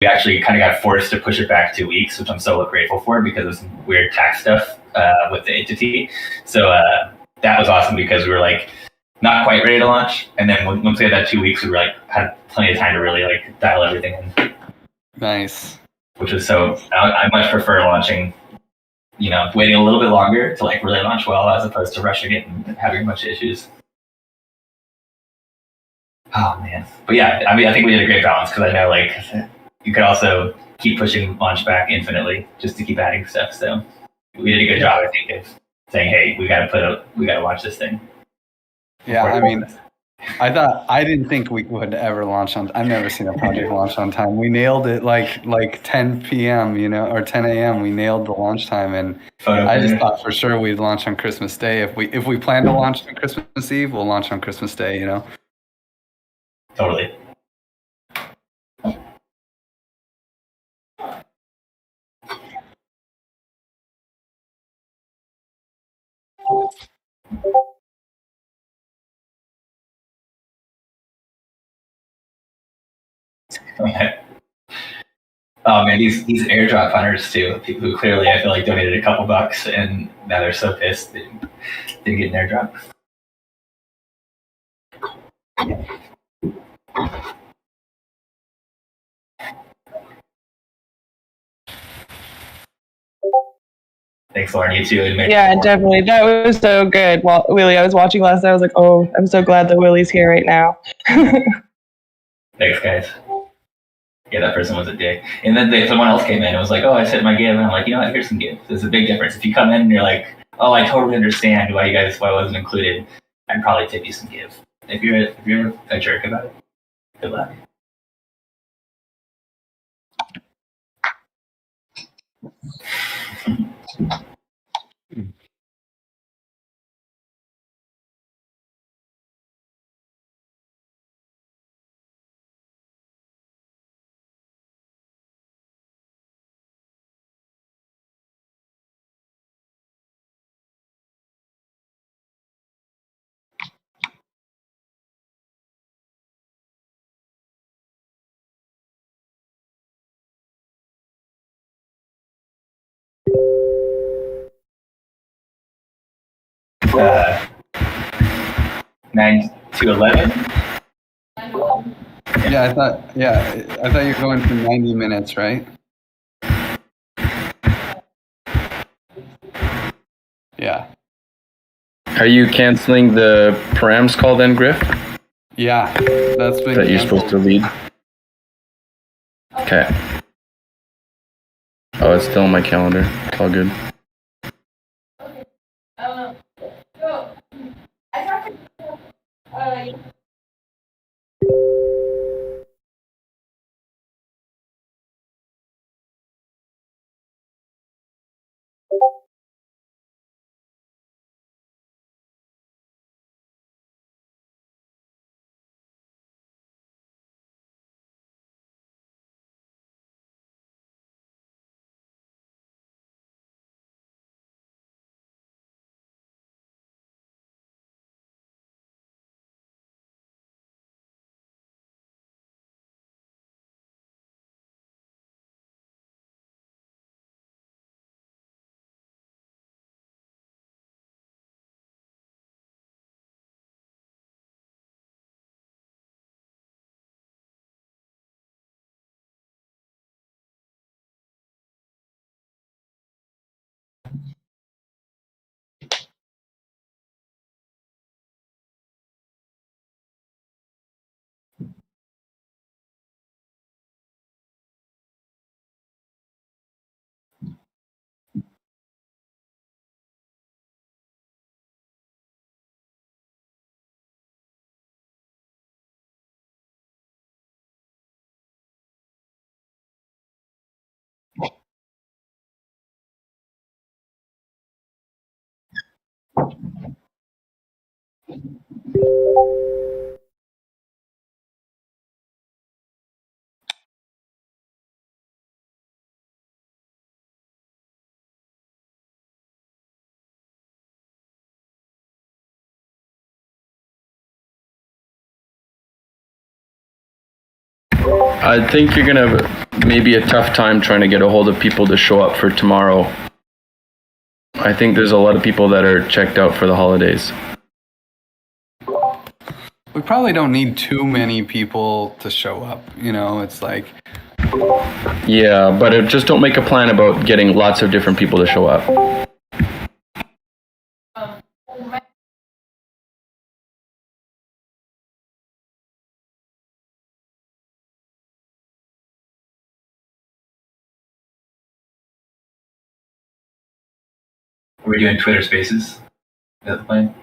we actually kind of got forced to push it back 2 weeks, which I'm so grateful for because of some weird tax stuff with the entity. So that was awesome because we were like not quite ready to launch, and then once we had that 2 weeks, we were like had plenty of time to really like dial everything in. Nice. Which was so I much prefer launching, waiting a little bit longer to like really launch well as opposed to rushing it and having a bunch of issues. Oh man, but yeah, I mean, I think we did a great balance because I know like you could also keep pushing launch back infinitely just to keep adding stuff. So we did a good job, I think, of saying, hey, we got to watch this thing. Yeah, I mean, I didn't think we would ever launch on. I've never seen a project launch on time. We nailed it like 10 p.m. Or 10 a.m. We nailed the launch time, and I just thought for sure we'd launch on Christmas Day. If we plan to launch on Christmas Eve, we'll launch on Christmas Day. Totally. Oh man, these airdrop hunters too. People who clearly I feel like donated a couple bucks and now they're so pissed they didn't get an airdrop. Thanks, Lauren. You too. Yeah, definitely. That was so good. Well, Willie, I was watching last night. I was like, oh, I'm so glad that Willie's here right now. Thanks, guys. Yeah, that person was a dick. And then someone else came in and was like, oh, I sent my give. And I'm like, what? Here's some give. There's a big difference. If you come in and you're like, oh, I totally understand why I wasn't included, I'd probably tip you some give. If you're a jerk about it, good luck. Uh, 9 to 11. Yeah, I thought you're going for 90 minutes, right? Yeah. Are you canceling the params call then, Griff? Yeah, that's been that you're supposed to lead. Okay. Oh, it's still on my calendar. It's all good. I think you're gonna maybe a tough time trying to get a hold of people to show up for tomorrow. I think there's a lot of people that are checked out for the holidays. We probably don't need too many people to show up. It's like. Yeah, but just don't make a plan about getting lots of different people to show up. Are we doing Twitter Spaces? Is that the plan?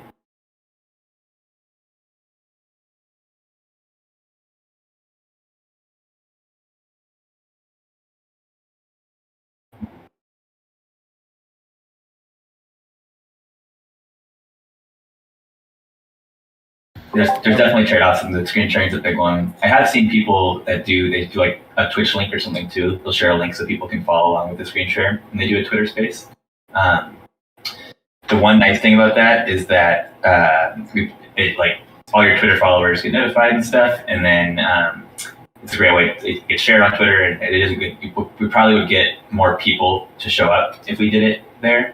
There's definitely trade-offs, and the screen sharing is a big one. I have seen people that do like a Twitch link or something too. They'll share a link so people can follow along with the screen share, and they do a Twitter Space. The one nice thing about that is that like all your Twitter followers get notified and stuff, and then it's a great way. It gets shared on Twitter, and it is a good. We probably would get more people to show up if we did it there.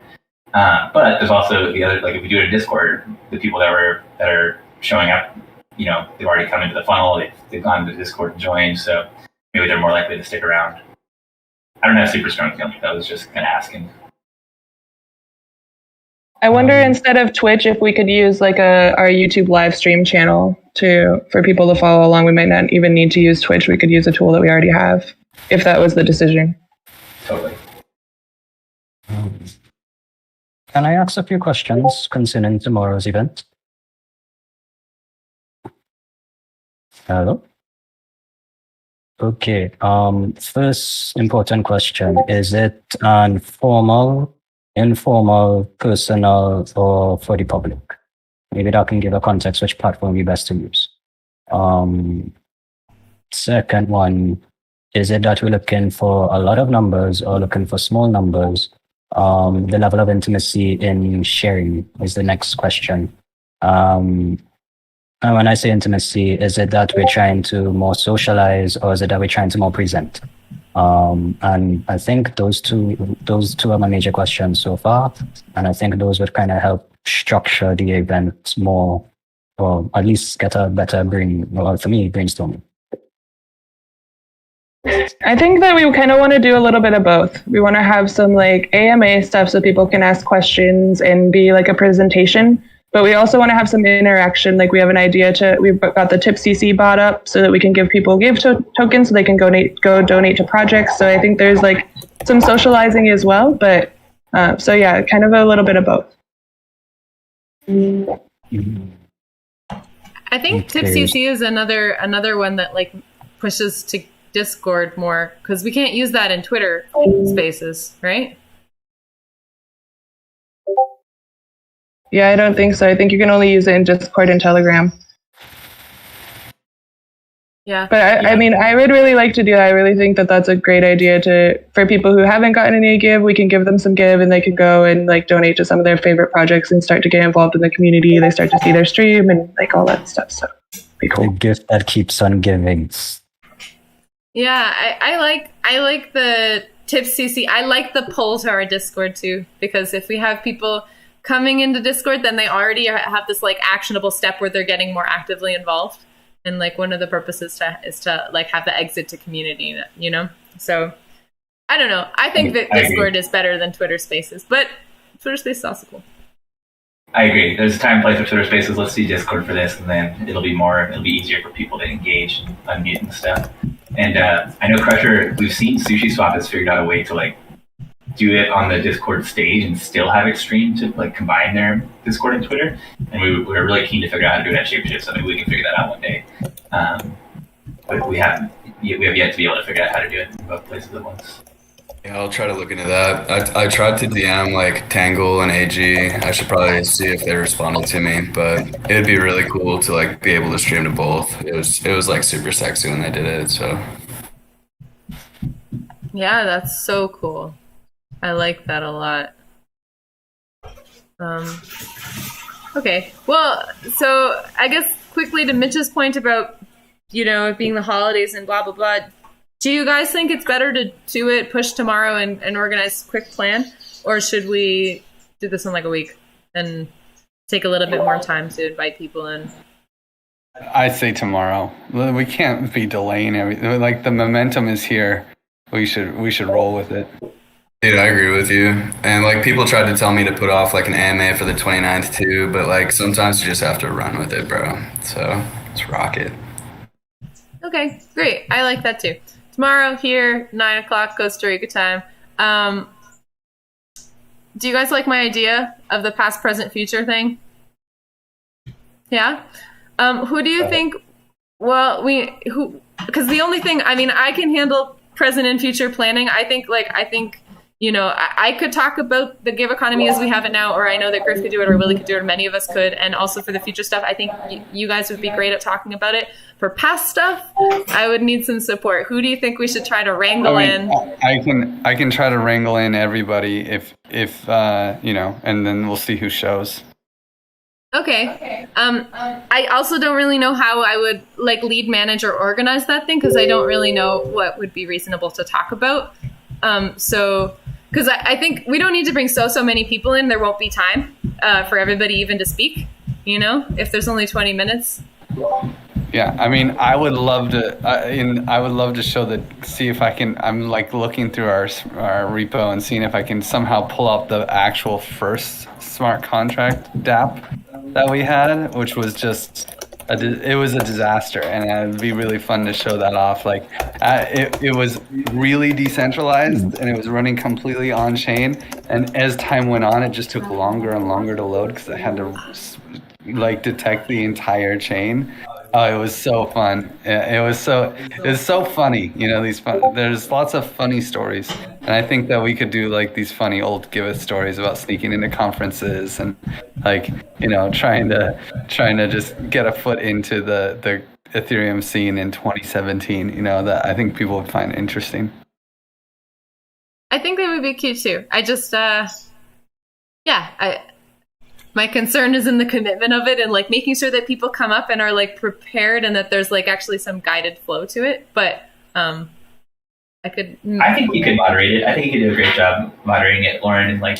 But there's also the other, like if we do it in Discord, the people that are showing up, they've already come into the funnel. They've gone to Discord and joined, so maybe they're more likely to stick around. I don't have super strong feelings. I was just kind of asking. I wonder instead of Twitch if we could use like our YouTube live stream channel for people to follow along. We might not even need to use Twitch. We could use a tool that we already have, if that was the decision. Totally. Can I ask a few questions concerning tomorrow's event? Hello? Okay. First important question. Is it an formal, informal, personal, or for the public? Maybe that can give a context which platform we best to use. Second one, is it that we're looking for a lot of numbers or looking for small numbers? The level of intimacy in sharing is the next question. And when I say intimacy, is it that we're trying to more socialize, or is it that we're trying to more present? And I think those two are my major questions so far. And I think those would kind of help structure the event more, or at least get a better brainstorming. I think that we kind of want to do a little bit of both. We want to have some like AMA stuff so people can ask questions and be like a presentation. But we also want to have some interaction. Like we have an idea we've got the Tip CC bot up so that we can give people tokens so they can go donate to projects. So I think there's like some socializing as well. But so yeah, kind of a little bit of both. I think Tip CC is another one that like pushes to Discord more, because we can't use that in Twitter Spaces, right? Yeah, I don't think so. I think you can only use it in Discord and Telegram. Yeah. But I mean, I would really like to do that. I really think that that's a great idea for people who haven't gotten any give, we can give them some give and they can go and like donate to some of their favorite projects and start to get involved in the community. They start to see their stream and like all that stuff. So be cool. The gift that keeps on giving. Yeah, I like the Tip CC. I like the poll to our Discord too, because if we have people coming into Discord, then they already have this like actionable step where they're getting more actively involved. And like one of the purposes is to like have the exit to community, So I don't know. I think that Discord is better than Twitter Spaces, but Twitter Spaces is also cool. I agree. There's a time and place for Twitter Spaces. Let's see Discord for this, and then it'll be easier for people to engage and unmute and stuff. And I know Crusher, we've seen Sushi Swap has figured out a way to like do it on the Discord stage and still have it streamed to like combine their Discord and Twitter. And we're really keen to figure out how to do that Shapeshift, so maybe we can figure that out one day. But we have yet to be able to figure out how to do it in both places at once. Yeah, I'll try to look into that. I tried to DM like Tangle and AG. I should probably see if they responded to me, but it'd be really cool to like be able to stream to both. It was like super sexy when they did it, so. Yeah, that's so cool. I like that a lot. Okay, well, so I guess quickly to Mitch's point about, it being the holidays and blah, blah, blah. Do you guys think it's better to do it, push tomorrow and organize a quick plan? Or should we do this in like a week and take a little bit more time to invite people in? I say tomorrow. We can't be delaying everything. Like, the momentum is here. We should roll with it. Dude, I agree with you. And like, people tried to tell me to put off like an AMA for the 29th too, but like sometimes you just have to run with it, bro. So let's rock it. Okay, great. I like that too. Tomorrow here, 9 o'clock, Costa Rica time. Do you guys like my idea of the past, present, future thing? Yeah? Who do you think, because the only thing, I mean, I can handle present and future planning. I think, you know, I could talk about the give economy as we have it now, or I know that Griff could do it, or Willie could do it, or many of us could. And also for the future stuff, I think you guys would be great at talking about it. For past stuff, I would need some support. Who do you think we should try to wrangle in? I can try to wrangle in everybody if you know, and then we'll see who shows. Okay. I also don't really know how I would like lead, manage, or organize that thing, because I don't really know what would be reasonable to talk about. So, because I think we don't need to bring so many people in. There won't be time for everybody even to speak, you know, if there's only 20 minutes. Yeah, I mean, I would love to. I would love to see if I can. I'm like looking through our repo and seeing if I can somehow pull up the actual first smart contract DApp that we had, which was just it was a disaster, and it'd be really fun to show that off. Like, it was really decentralized, and it was running completely on chain. And as time went on, it just took longer and longer to load because I had to like detect the entire chain. Oh, it was so fun. It was so funny. You know, there's lots of funny stories. And I think that we could do like these funny old Giveth stories about sneaking into conferences and like, you know, trying to just get a foot into the Ethereum scene in 2017, you know, that I think people would find interesting. I think they would be cute too. I just, my concern is in the commitment of it and like making sure that people come up and are like prepared and that there's like actually some guided flow to it. But I think you could moderate it. I think you could do a great job moderating it, Lauren, and like,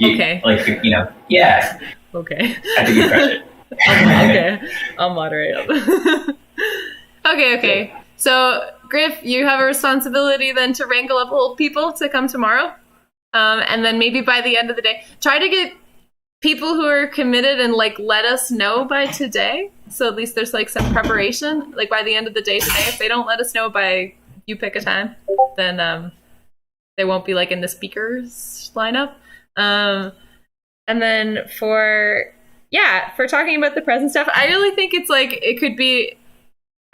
okay, like, you know, yeah. Okay. I think you crush it. Okay, I'll moderate it. Okay. So Griff, you have a responsibility then to wrangle up old people to come tomorrow, and then maybe by the end of the day, try to get people who are committed and like let us know by today, so at least there's like some preparation like by the end of the day today. If they don't let us know by you pick a time, then they won't be like in the speakers lineup. And then for talking about the present stuff, I really think it's like it could be,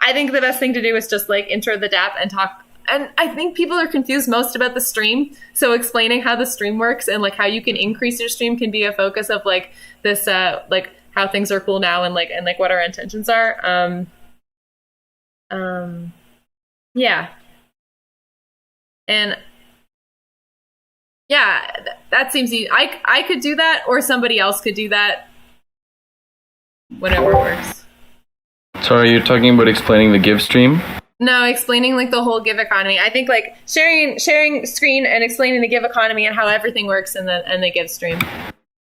I think the best thing to do is just like enter the DApp and talk. And I think people are confused most about the stream. So explaining how the stream works and like how you can increase your stream can be a focus of like this, like how things are cool now and like what our intentions are. Yeah. And yeah, that seems easy. I could do that, or somebody else could do that. Whatever works. Sorry, you're talking about explaining the Give stream? No, explaining like the whole Give economy. I think like sharing screen and explaining the Give economy and how everything works in the Give stream,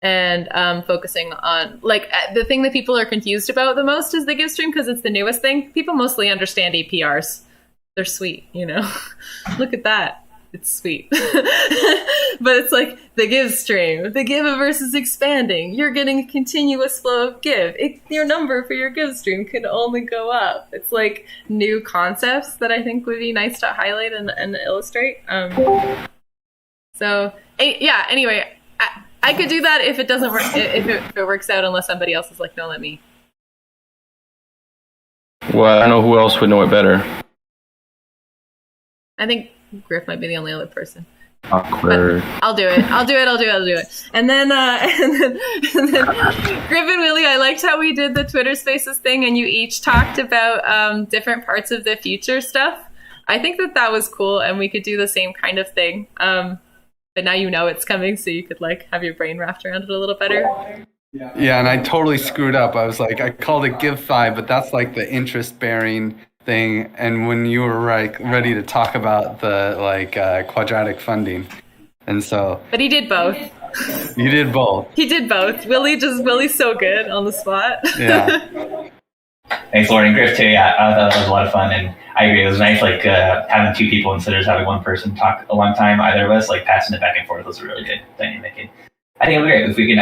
and focusing on like the thing that people are confused about the most is the Give stream because it's the newest thing. People mostly understand APRs. They're sweet, you know. Look at that. It's sweet. But it's like the Give stream. The Giveverse is expanding. You're getting a continuous flow of Give. Your number for your Give stream can only go up. It's like new concepts that I think would be nice to highlight and illustrate. So, yeah, anyway, I could do that if it doesn't work, if it works out, unless somebody else is like, no, let me. Well, I don't know who else would know it better. I think Griff might be the only other person. Awkward. But I'll do it. And then Griff and Willie, I liked how we did the Twitter Spaces thing, and you each talked about different parts of the future stuff. I think that was cool, and we could do the same kind of thing. But now you know it's coming, so you could like have your brain wrapped around it a little better. Yeah, and I totally screwed up. I was like, I called it Give5, but that's like the interest-bearing thing, and when you were like ready to talk about the quadratic funding, and so. But he did both. You did both. He did both. Willie's so good on the spot. Yeah. Thanks, Lauren and Griff too. Yeah, I thought that was a lot of fun, and I agree. It was nice, like having two people instead of just having one person talk a long time. Either of us, like passing it back and forth, was a really good dynamic. And I think it would be great if we can.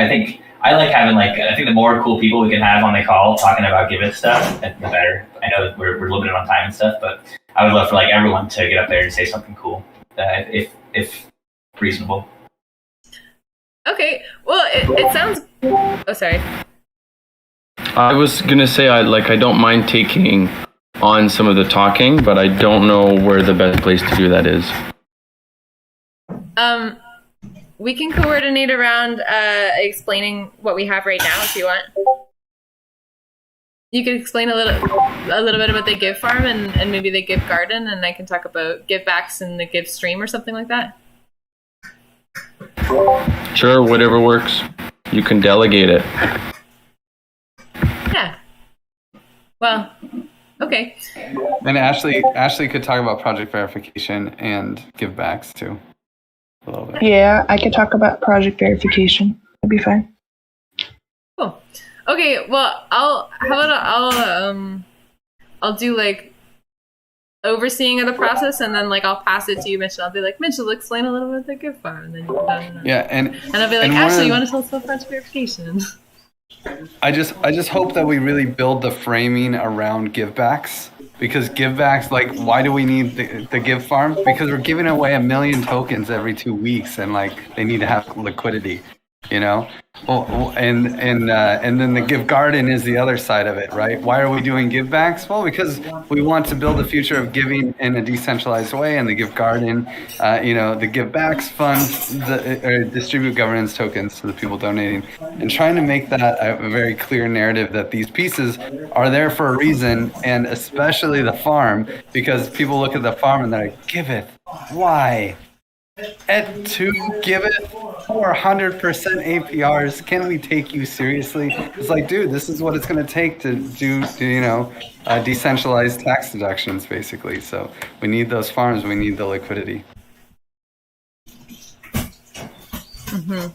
I like having I think the more cool people we can have on the call talking about Giveth stuff, the better. I know that we're limited on time and stuff, but I would love for everyone to get up there and say something cool, if reasonable. Okay. Well, it sounds. Oh, sorry. I was gonna say I don't mind taking on some of the talking, but I don't know where the best place to do that is. We can coordinate around explaining what we have right now if you want. You could explain a little bit about the Give Farm and maybe the Give Garden, and I can talk about Give Backs and the Give Stream or something like that. Sure, whatever works. You can delegate it. Yeah. Well, okay. And Ashley could talk about project verification and give backs too. A little bit. Yeah, I could talk about project verification. That'd be fine. Cool. Okay, well, I'll do overseeing of the process, and then I'll pass it to you, Mitchell. I'll be like, Mitchell, explain a little bit of the Give Farm, and then you can Yeah, and I'll be like, Ashley, you want to tell us about project verification? I just hope that we really build the framing around givebacks, because givebacks, why do we need the Give Farm? Because we're giving away 1 million tokens every 2 weeks, and they need to have liquidity, you know. Well, and then the Give Garden is the other side of it, right? Why are we doing givebacks? Well, because we want to build a future of giving in a decentralized way, and the Give Garden, the givebacks fund or distribute governance tokens to the people donating, and trying to make that a very clear narrative that these pieces are there for a reason, and especially the farm, because people look at the farm and they're like, Giveth, why? At 2 Giveth 400% APRs, can we take you seriously? It's dude, this is what it's going to take to do decentralized tax deductions, basically. So we need those farms, we need the liquidity. I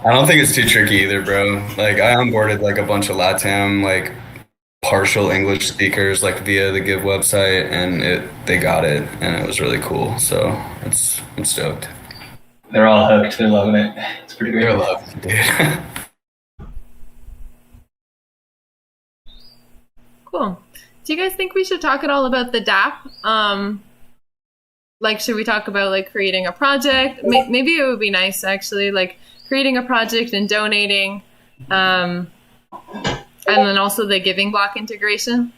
don't think it's too tricky either, bro. I onboarded a bunch of LATAM partial English speakers via the Give website, and they got it, and it was really cool. So I'm stoked. They're all hooked. They're loving it. It's pretty great. They're loved, dude. Cool. Do you guys think we should talk at all about the DApp? Should we talk about creating a project? Maybe it would be nice actually, creating a project and donating, and then also the giving block integration.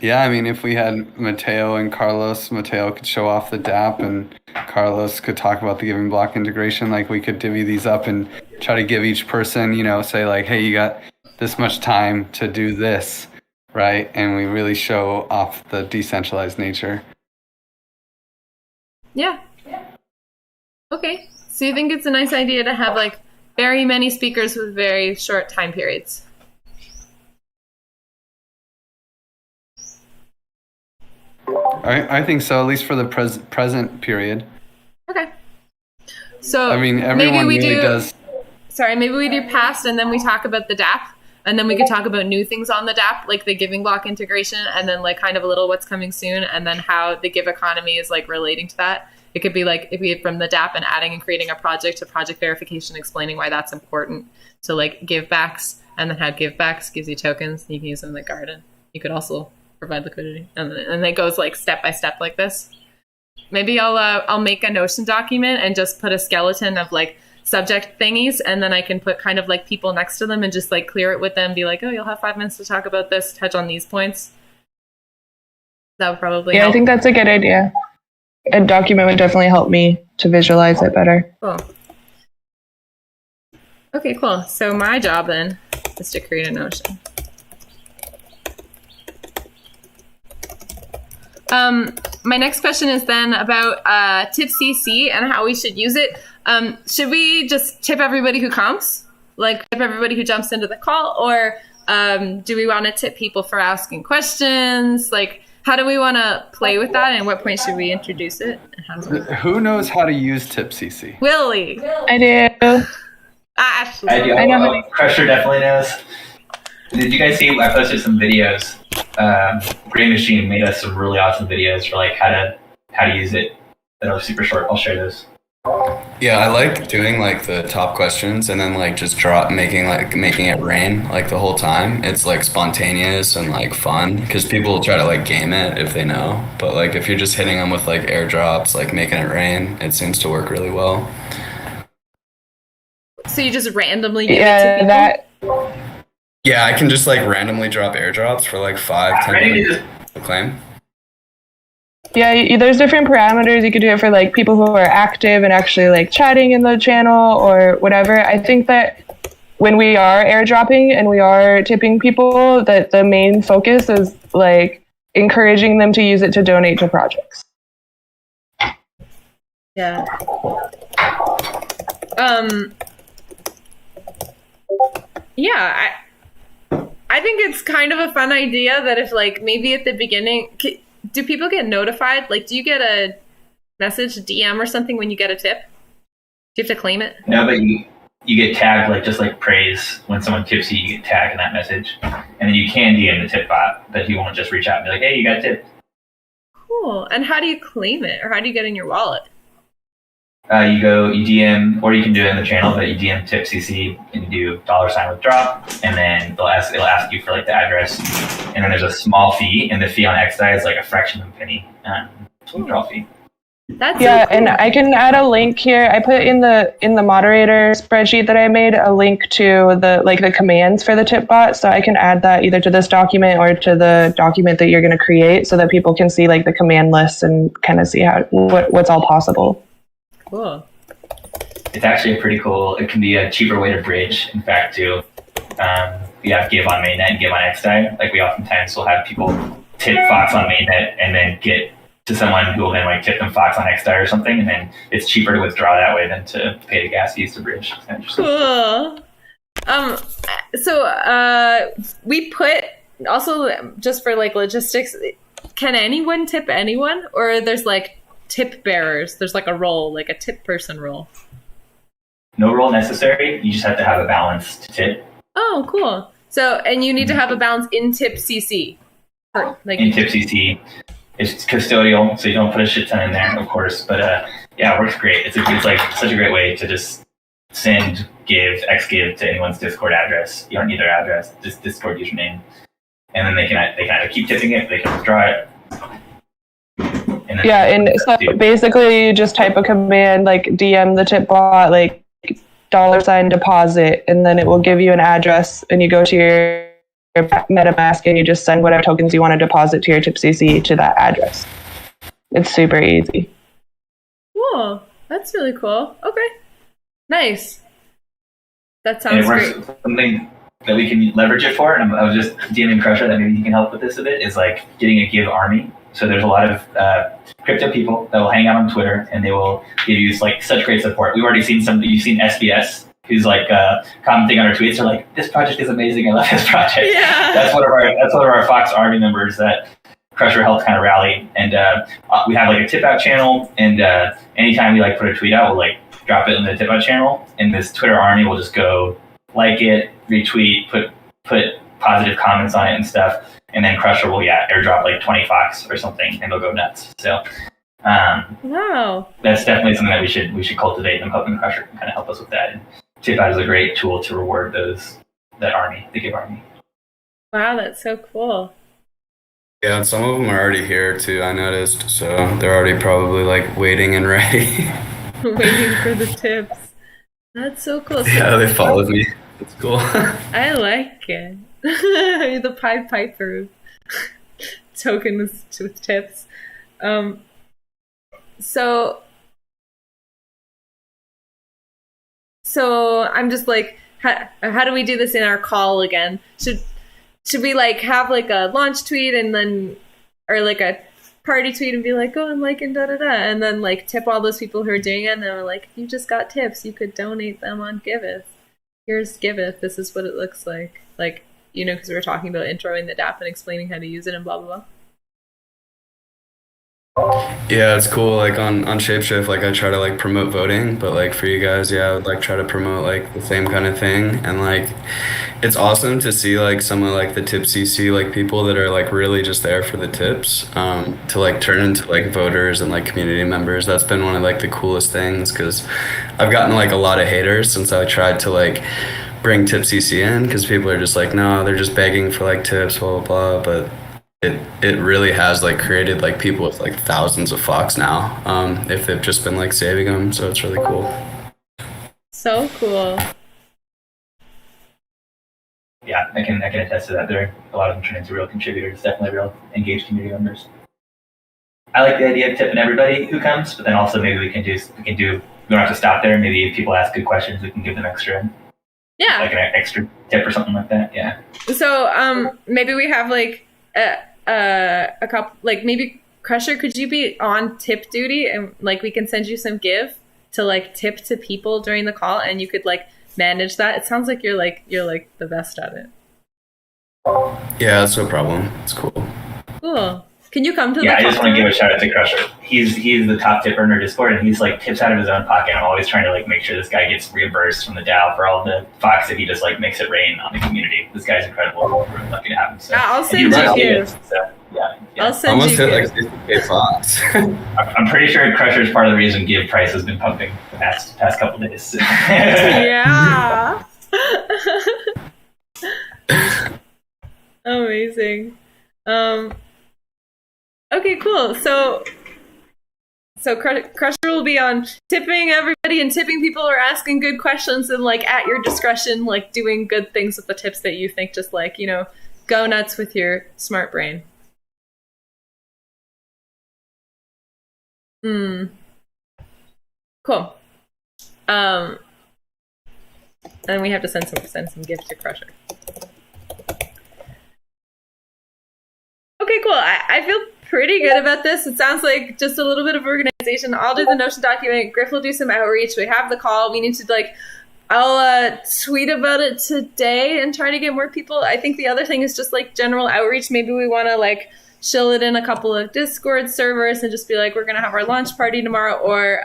Yeah, I mean, if we had Mateo and Carlos, Mateo could show off the DApp, and Carlos could talk about the giving block integration. We could divvy these up and try to give each person, say hey, you got this much time to do this, right? And we really show off the decentralized nature. Yeah. Okay. So you think it's a nice idea to have very many speakers with very short time periods? I think so, at least for the present period. Okay. So I mean, everyone does. Sorry, maybe we do past, and then we talk about the DApp, and then we could talk about new things on the DApp, like the giving block integration, and then kind of a little what's coming soon, and then how the give economy is relating to that. It could be if we from the DApp and adding and creating a project to project verification, explaining why that's important. So give backs, and then how give backs gives you tokens. You can use them in the garden. You could also provide liquidity, and it goes step by step like this. Maybe I'll make a Notion document and just put a skeleton of subject thingies, and then I can put kind of people next to them and just clear it with them. Be oh, you'll have 5 minutes to talk about this. Touch on these points. That would probably help. I think that's a good idea. A document would definitely help me to visualize it better. Cool. Okay, cool. So my job then is to create a Notion. My next question is then about tip CC and how we should use it. Should we just tip everybody who comes? Tip everybody who jumps into the call? Or Do we want to tip people for asking questions? Like, how do we want to play with that? And what point should we introduce it? Who knows how to use TipCC? Willie. I do. Ashley. I do. I know how to- Crusher definitely knows. Did you guys see? I posted some videos. Grey Machine made us some really awesome videos for like how to use it. That are super short. I'll share those. Yeah, I like doing like the top questions and then like just making it rain like the whole time. It's like spontaneous and like fun because people try to like game it if they know. But like if you're just hitting them with like airdrops, like making it rain, it seems to work really well. So you just randomly give it to people? Yeah, I can just like randomly drop airdrops for like 5-10 minutes to claim. Yeah, there's different parameters. You could do it for like people who are active and actually like chatting in the channel or whatever. I think that when we are airdropping and we are tipping people, that the main focus is like encouraging them to use it to donate to projects. Yeah. Yeah, I think it's kind of a fun idea that if like maybe at the beginning, do people get notified? Like, do you get a message, DM or something when you get a tip? Do you have to claim it? No, but you get tagged like just like praise when someone tips you. You get tagged in that message, and then you can DM the tip bot, but he won't just reach out and be like, "Hey, you got tipped." Cool. And how do you claim it, or how do you get in your wallet? You DM, or you can do it in the channel, but you DM TipCC and you do $ withdraw, and then it'll ask you for like the address, and then there's a small fee, and the fee on XDAI is like a fraction of a penny withdrawal fee. That's Yeah, so cool. and I can add a link here. I put in the moderator spreadsheet that I made a link to the commands for the tip bot, so I can add that either to this document or to the document that you're going to create, so that people can see like the command list and kind of see what's all possible. Cool. It's actually pretty cool. It can be a cheaper way to bridge. In fact, too, we have Give on mainnet and Give on XDAI. Like we oftentimes will have people tip Fox on mainnet and then get to someone who will then like tip them Fox on XDAI or something, and then it's cheaper to withdraw that way than to pay the gas fees to bridge. It's interesting. Cool. So we put also just for like logistics. Can anyone tip anyone, or there's like tip bearers? There's like a role, like a tip person role. No role necessary. You just have to have a balance to tip. Oh, cool. So, and you need to have a balance in TipCC. Like in TipCC, it's custodial, so you don't put a shit ton in there, of course. But yeah, it works great. It's like such a great way to just send, give, xgive to anyone's Discord address. You don't need their address, just Discord username, and then they can either keep tipping it, they can withdraw it. Yeah, and so basically you just type a command like DM the tip bot like $deposit, and then it will give you an address, and you go to your MetaMask and you just send whatever tokens you want to deposit to your TipCC to that address. It's super easy. Cool. That's really cool. Okay. Nice. That sounds great. Something that we can leverage it for, and I was just DMing Crusher that maybe you can help with this a bit, is like getting a Give army. So there's a lot of crypto people that will hang out on Twitter, and they will give you like such great support. We've already seen you've seen SBS, who's like commenting on our tweets, are like, "This project is amazing. I love this project." Yeah. That's one of our Fox Army members that Crusher helped kind of rally. And we have like a tip out channel, and anytime we like put a tweet out, we'll like drop it in the tip out channel, and this Twitter army will just go like it, retweet, put positive comments on it and stuff. And then Crusher will airdrop like 20 Fox or something, and they'll go nuts. So wow, that's definitely something that we should cultivate, and I'm hoping Crusher can kind of help us with that. And tip out is a great tool to reward that army, the Give army. Wow, that's so cool. Yeah, and some of them are already here too, I noticed. So they're already probably like waiting and ready. Waiting for the tips. That's so cool. Yeah, they followed me. It's cool. I like it. The Pied Piper token with tips. So I'm just like, how do we do this in our call again? Should we like have like a launch tweet and then, or like a party tweet and be like, oh, I'm liking da-da-da, and then like tip all those people who are doing it, and then we're like, if you just got tips, you could donate them on Giveth. Here's Giveth, this is what it looks like. Like, because we were talking about introing the DApp and explaining how to use it and blah, blah, blah. Yeah, it's cool. Like on Shapeshift, like I try to like promote voting, but like for you guys, yeah, I would like try to promote like the same kind of thing. And like it's awesome to see like some of like the tip CC like people that are like really just there for the tips, to like turn into like voters and like community members. That's been one of like the coolest things because I've gotten like a lot of haters since I tried to like bring tip CC in because people are just like, no, they're just begging for like tips, blah blah blah. But it really has like created like people with like thousands of Fox now, if they've just been like saving them. So it's really cool. So cool. Yeah, I can attest to that. There, a lot of them turn into real contributors, definitely real engaged community members. I like the idea of tipping everybody who comes, but then also maybe we can do. We don't have to stop there.Maybe if people ask good questions, we can give them extra. Yeah. Like an extra tip or something like that. Yeah. So maybe we have like a couple, like maybe Crusher, could you be on tip duty and like we can send you some give to like tip to people during the call and you could like manage that? It sounds like you're like the best at it. Yeah, that's no problem. It's cool. Cool. Can you come to the I just want to room? give a shout out to Crusher. He's the top tipper in our Discord, and he's like tips out of his own pocket. I'm always trying to like make sure this guy gets reimbursed from the DAO for all the Fox that he just like makes it rain on the community. This guy's incredible. We're lucky to have him. So. I'll send you give. So, yeah. I'll send almost you hit give. like 60K Fox. I'm pretty sure Crusher is part of the reason Give price has been pumping the past couple days. Yeah. Amazing. Okay, cool. So Crusher will be on tipping everybody and tipping people or asking good questions and like at your discretion, like doing good things with the tips that you think, just like, go nuts with your smart brain. Cool. And we have to send some gifts to Crusher. Okay, cool. I feel pretty good about this. It sounds like just a little bit of organization. I'll do the Notion document. Griff will do some outreach. We have the call. We need to I'll tweet about it today and try to get more people. I think the other thing is just like general outreach. Maybe we want to like shill it in a couple of Discord servers and just be like, we're going to have our launch party tomorrow, or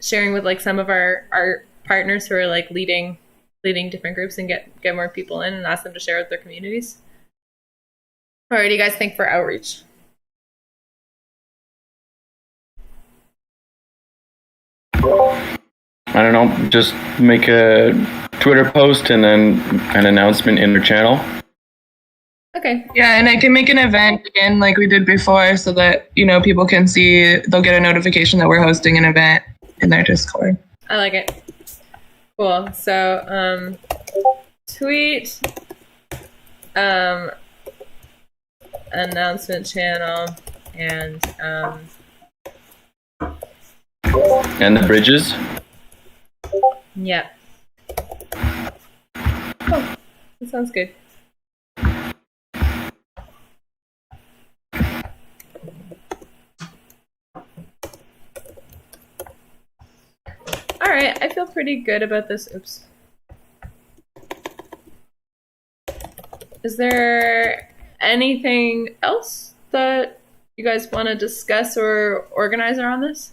sharing with like some of our partners who are like leading different groups and get more people in and ask them to share with their communities. All right, what do you guys think for outreach? I don't know, just make a Twitter post and then an announcement in their channel. Okay. Yeah, and I can make an event again like we did before so that, people can see, they'll get a notification that we're hosting an event in their Discord. I like it. Cool. So, tweet, announcement channel, and the bridges. Yeah. Cool. That sounds good. All right, I feel pretty good about this. Oops. Is there anything else that you guys want to discuss or organize around this?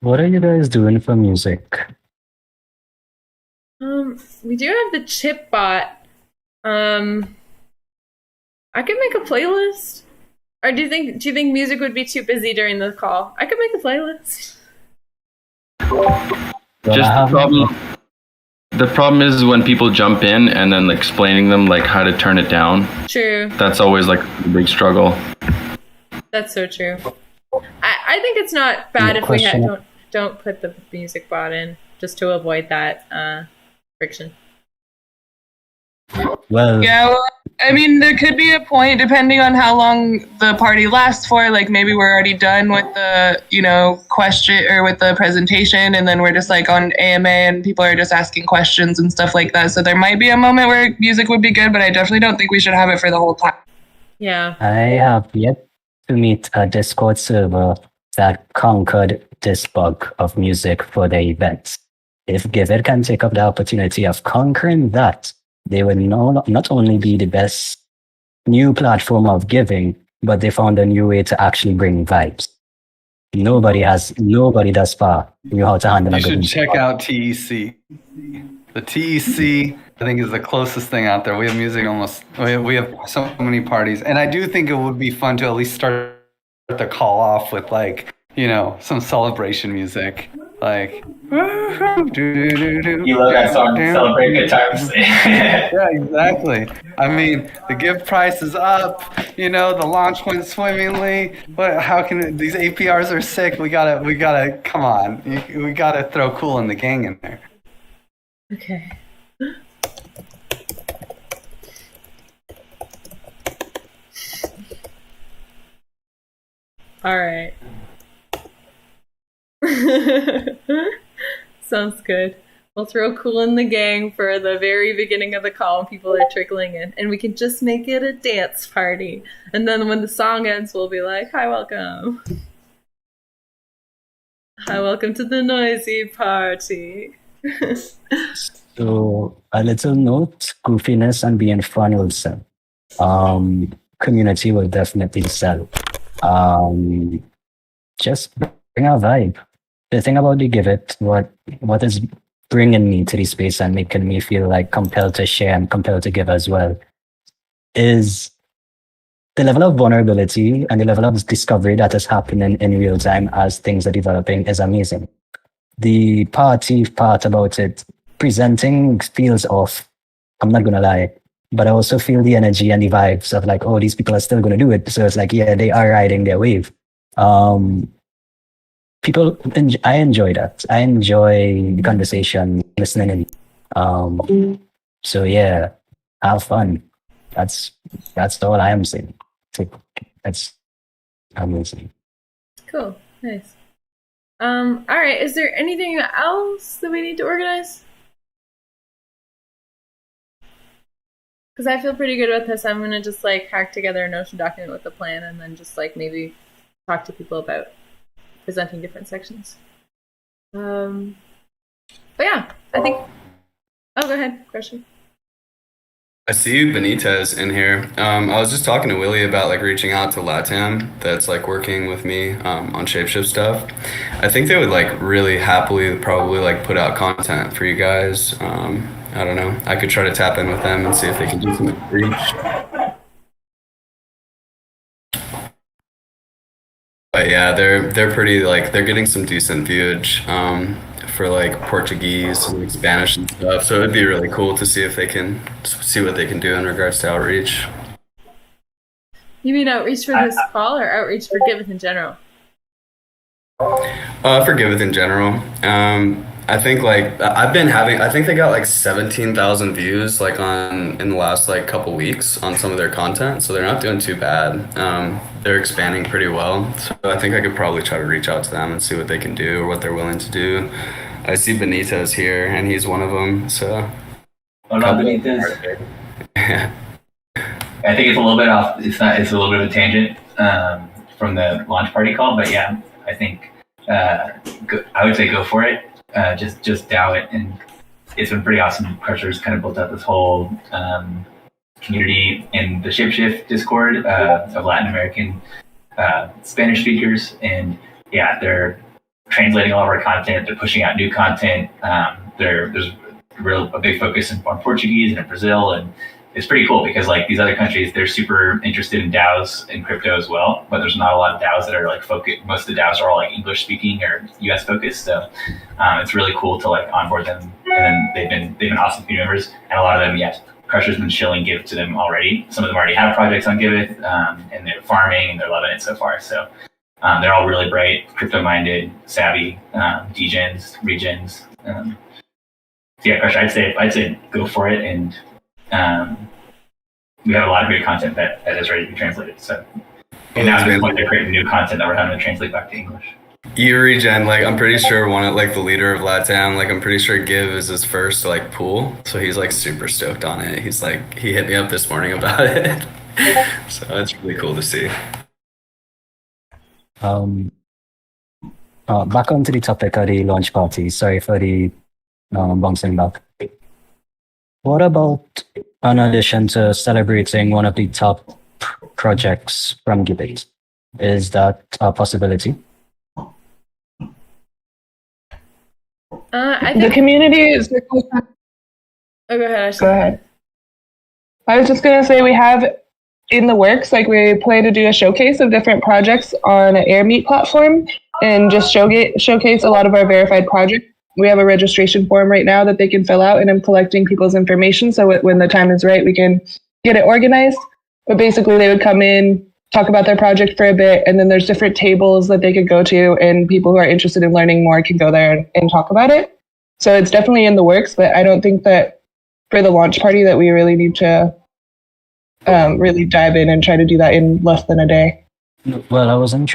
What are you guys doing for music? We do have the chip bot. I could make a playlist. Or do you think music would be too busy during the call? I could make a playlist. Just the problem is when people jump in and then explaining them like how to turn it down. True. That's always like a big struggle. That's so true. I think it's not bad if we don't put the music bot in, just to avoid that friction. Well, Yeah, well, I mean, there could be a point, depending on how long the party lasts for, like maybe we're already done with the, question or with the presentation, and then we're just like on AMA and people are just asking questions and stuff like that. So there might be a moment where music would be good, but I definitely don't think we should have it for the whole time. Yeah. I have yet to meet a Discord server that conquered this bug of music for their events. If Giveth can take up the opportunity of conquering that, they will not only be the best new platform of giving, but they found a new way to actually bring vibes. Nobody thus far knew how to handle You a good should music check bug. out TEC. The TEC, I think, is the closest thing out there. We have music almost. We have so many parties, and I do think it would be fun to at least start the call off with like some celebration music, like. You love that song, Celebrate Good Times. Yeah, exactly. I mean, the give price is up. The launch went swimmingly. But how can these APRs are sick? We gotta. Come on, we gotta throw Cool and the Gang in there. Okay. All right. Sounds good. We'll throw Cool in the Gang for the very beginning of the call when people are trickling in, and we can just make it a dance party. And then when the song ends, we'll be like, "Hi, welcome. Hi, welcome to the noisy party." So a little note, goofiness and being fun will sell. Community will definitely sell. Just bring a vibe. The thing about the Giveth, what is bringing me to the space and making me feel like compelled to share and compelled to give as well, is the level of vulnerability and the level of discovery that is happening in real time as things are developing is amazing. The party part about it, presenting feels off. I'm not gonna lie. But I also feel the energy and the vibes of like, oh, these people are still gonna do it. So it's like, yeah, they are riding their wave. I enjoy that. I enjoy the conversation, listening in. So yeah, have fun. That's all I am saying. That's amazing. Cool. Nice. All right. Is there anything else that we need to organize? Because I feel pretty good with this. I'm gonna just like hack together a Notion document with a plan, and then just like maybe talk to people about presenting different sections. But yeah, I think. Oh, go ahead. Question. I see Benitez in here. I was just talking to Willie about like reaching out to LATAM that's like working with me on Shapeshift stuff. I think they would like really happily probably like put out content for you guys. I don't know. I could try to tap in with them and see if they can do some reach. But yeah, they're pretty like they're getting some decent viewage for like Portuguese and like Spanish and stuff. So it'd be really cool to see if they can see what they can do in regards to outreach. You mean outreach for this call or outreach for Giveth in general? For Giveth in general. I think like I think they got like 17,000 views like in the last like couple weeks on some of their content, so they're not doing too bad. They're expanding pretty well, so I think I could probably try to reach out to them and see what they can do or what they're willing to do. I see Benitez here, and he's one of them. So, Hola, Benitez. Yeah. I think it's a little bit off. It's a little bit of a tangent from the launch party call, but yeah, I think I would say go for it. Just Dow it, and it's been pretty awesome. Crusher's kind of built up this whole community in the Shapeshift Discord of Latin American Spanish speakers, and yeah, they're translating all of our content. They're pushing out new content. There's a big focus on Portuguese and in Brazil, and it's pretty cool because like these other countries, they're super interested in DAOs and crypto as well, but there's not a lot of DAOs that are like focused. Most of the DAOs are all like English speaking or US focused. So it's really cool to like onboard them, and then they've been awesome community members, and a lot of them, yes, Crusher's been shilling Giveth to them already. Some of them already have projects on Giveth, and they're farming and they're loving it so far. So they're all really bright, crypto minded, savvy, degens, regens. So yeah, Crusher, I'd say go for it, and we have a lot of great content that is ready to be translated. So, and now at this point, they're creating new content that we're having to translate back to English. Regen, like I'm pretty sure one of like the leader of LATAM, like I'm pretty sure Give is his first like pool, so he's like super stoked on it. He's like he hit me up this morning about it, so it's really cool to see. back onto the topic of the launch party. Sorry for the bouncing back. What about, in addition to celebrating one of the top projects from Giveth, is that a possibility? I The think. community is. Oh, go ahead. Ashley. Go ahead. I was just going to say we have in the works, like we plan to do a showcase of different projects on an AirMeet platform and just showcase a lot of our verified projects. We have a registration form right now that they can fill out, and I'm collecting people's information. So when the time is right, we can get it organized. But basically, they would come in, talk about their project for a bit, and then there's different tables that they could go to, and people who are interested in learning more can go there and talk about it. So it's definitely in the works, but I don't think that for the launch party that we really need to really dive in and try to do that in less than a day. Well, I wasn't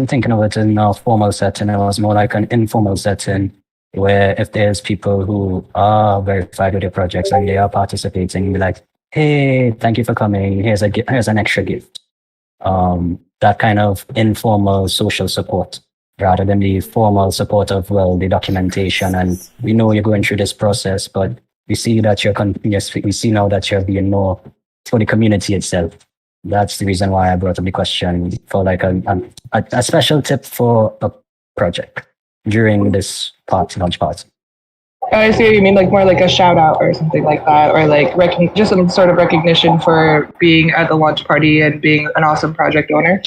thinking of it in a formal setting. It was more like an informal setting where if there's people who are verified with their projects and they are participating, be like, hey, thank you for coming. Here's an extra gift. That kind of informal social support rather than the formal support of, well, the documentation. And we know you're going through this process, but we see that we see now that you're being more for the community itself. That's the reason why I brought up the question for like a special tip for a project during this launch party. Oh, I see what you mean, like more like a shout out or something like that, or like just some sort of recognition for being at the launch party and being an awesome project owner.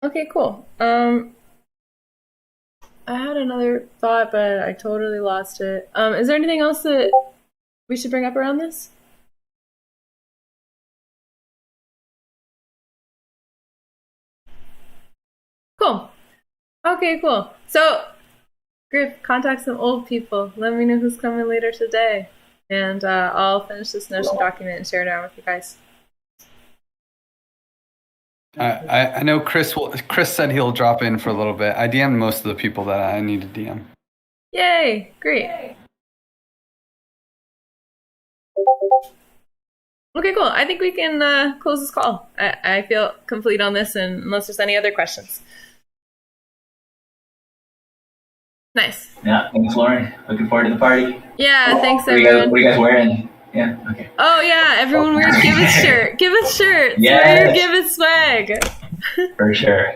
Okay, cool. I had another thought, but I totally lost it. Is there anything else that we should bring up around this? Cool. Okay, cool. So, Griff, contact some old people. Let me know who's coming later today. And I'll finish this Notion document and share it out with you guys. I know Chris said he'll drop in for a little bit. I DM'd most of the people that I need to DM. Yay! Great. Okay, cool. I think we can close this call. I feel complete on this, and unless there's any other questions. Nice. Yeah, thanks, Lauren. Looking forward to the party. Yeah, thanks, everyone. What are you guys wearing? Yeah, okay. Oh, yeah, everyone wears Giveth shirt. Giveth shirts. Yes. Wear Giveth swag. For sure.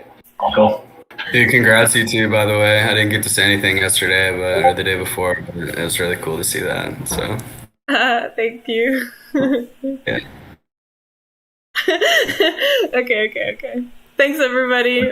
Cool. Dude, congrats you too, by the way. I didn't get to say anything yesterday or the day before, but it was really cool to see that. So. Thank you. Yeah. Okay. Thanks, everybody.